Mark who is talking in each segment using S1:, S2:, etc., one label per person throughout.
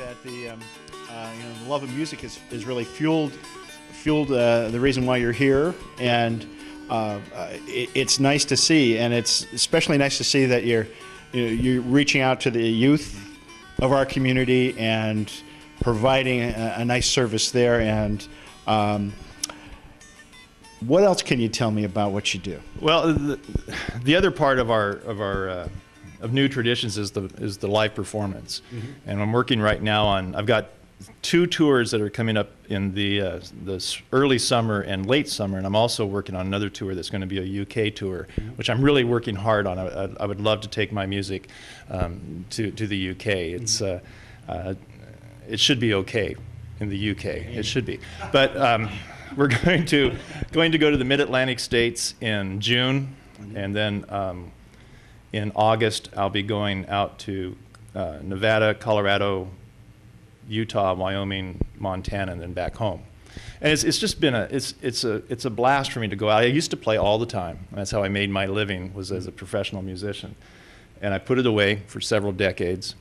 S1: that the love of music is really fueled the reason why you're here, and it's nice to see, and it's especially nice to see that you're reaching out to the youth of our community and providing a nice service there. And what else can you tell me about what you do?
S2: Well, the other part of of New Traditions is the live performance, and I'm working right now on. I've got 2 tours that are coming up in the early summer and late summer, and I'm also working on another tour that's going to be a UK tour, which I'm really working hard on. I would love to take my music to the UK. It's it should be okay in the UK. It should be, but we're going to go to the Mid-Atlantic states in June, and then in August I'll be going out to Nevada, Colorado, Utah, Wyoming, Montana, and then back home. And it's just been it's a blast for me to go out. I used to play all the time. That's how I made my living, was as a professional musician. And I put it away for several decades.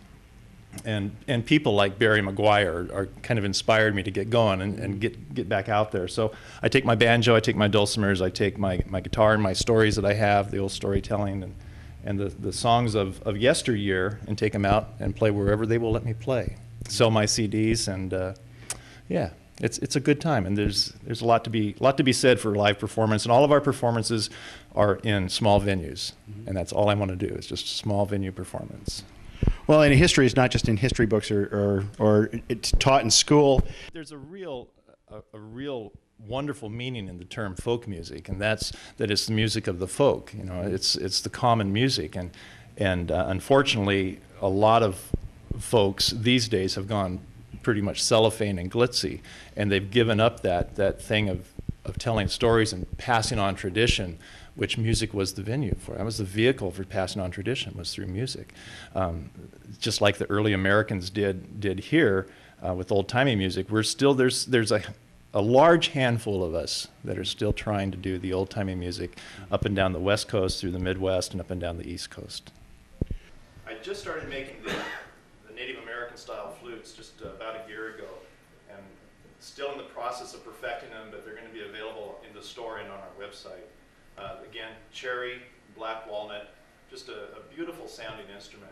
S2: And people like Barry McGuire are kind of inspired me to get going and get back out there. So I take my banjo, I take my dulcimers, I take my guitar and my stories that I have, the old storytelling and the songs of yesteryear, and take them out and play wherever they will let me play. Sell my CDs, and yeah, it's a good time. And there's a lot to be said for live performance. And all of our performances are in small venues, and that's all I want to do, is just a small venue performance.
S1: Well, and history is not just in history books or it's taught in school.
S2: There's a real wonderful meaning in the term folk music, and that it's the music of the folk. You know, it's the common music, and unfortunately, a lot of folks these days have gone pretty much cellophane and glitzy, and they've given up that thing of telling stories and passing on tradition, which music was the venue for. That was the vehicle for passing on tradition, was through music. Just like the early Americans did here with old-timey music. There's a large handful of us that are still trying to do the old-timey music up and down the West Coast, through the Midwest, and up and down the East Coast. I just started making the Native American style flutes just about a year ago, and still in the process of perfecting them, but they're going to be available in the store and on our website. Again, cherry, black walnut, just a beautiful sounding instrument.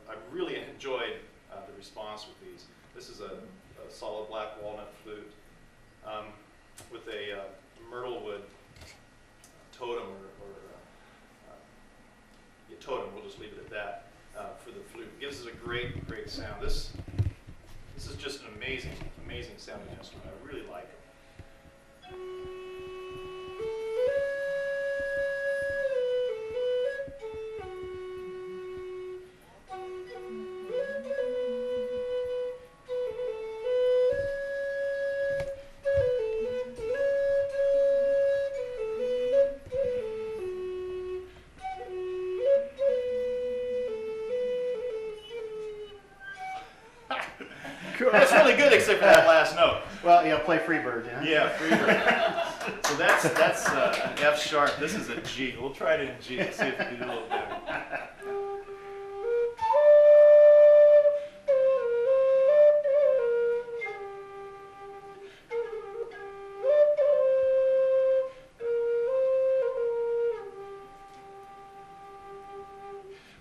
S2: I really enjoyed the response with these. This is a solid black walnut flute with a myrtle wood totem, totem, we'll just leave it at that, for the flute. It gives us a great sound. This is just an amazing sounding instrument. I really like it. That's really good, except for that last note.
S1: Well, yeah, play Freebird, yeah?
S2: Yeah, Freebird. So that's an F sharp. This is a G. We'll try it in G and see if we can do a little better.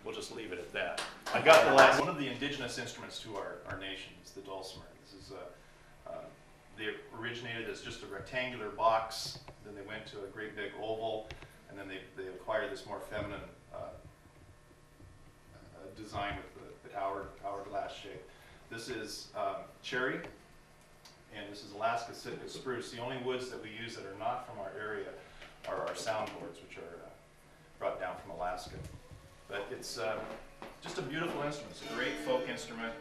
S2: We'll just leave it at that. I got the last one of the indigenous instruments to our nation is the dulcimer. This is they originated as just a rectangular box, then they went to a great big oval, and then they acquired this more feminine design with the hourglass shape. This is cherry, and this is Alaska Sitka spruce. The only woods that we use that are not from our area are our soundboards, which are brought down from Alaska. But it's just a beautiful instrument. It's a great folk instrument.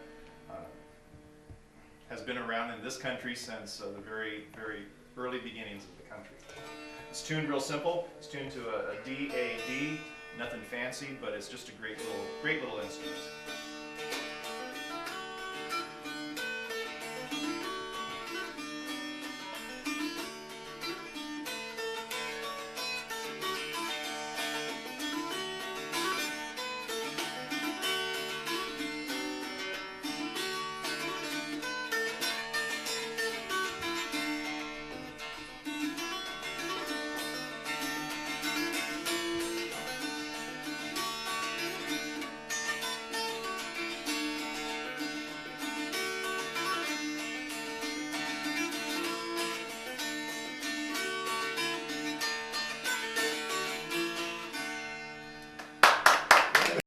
S2: Has been around in this country since the very early beginnings of the country. It's tuned real simple. It's tuned to a D, A, D. Nothing fancy, but it's just a great little instrument.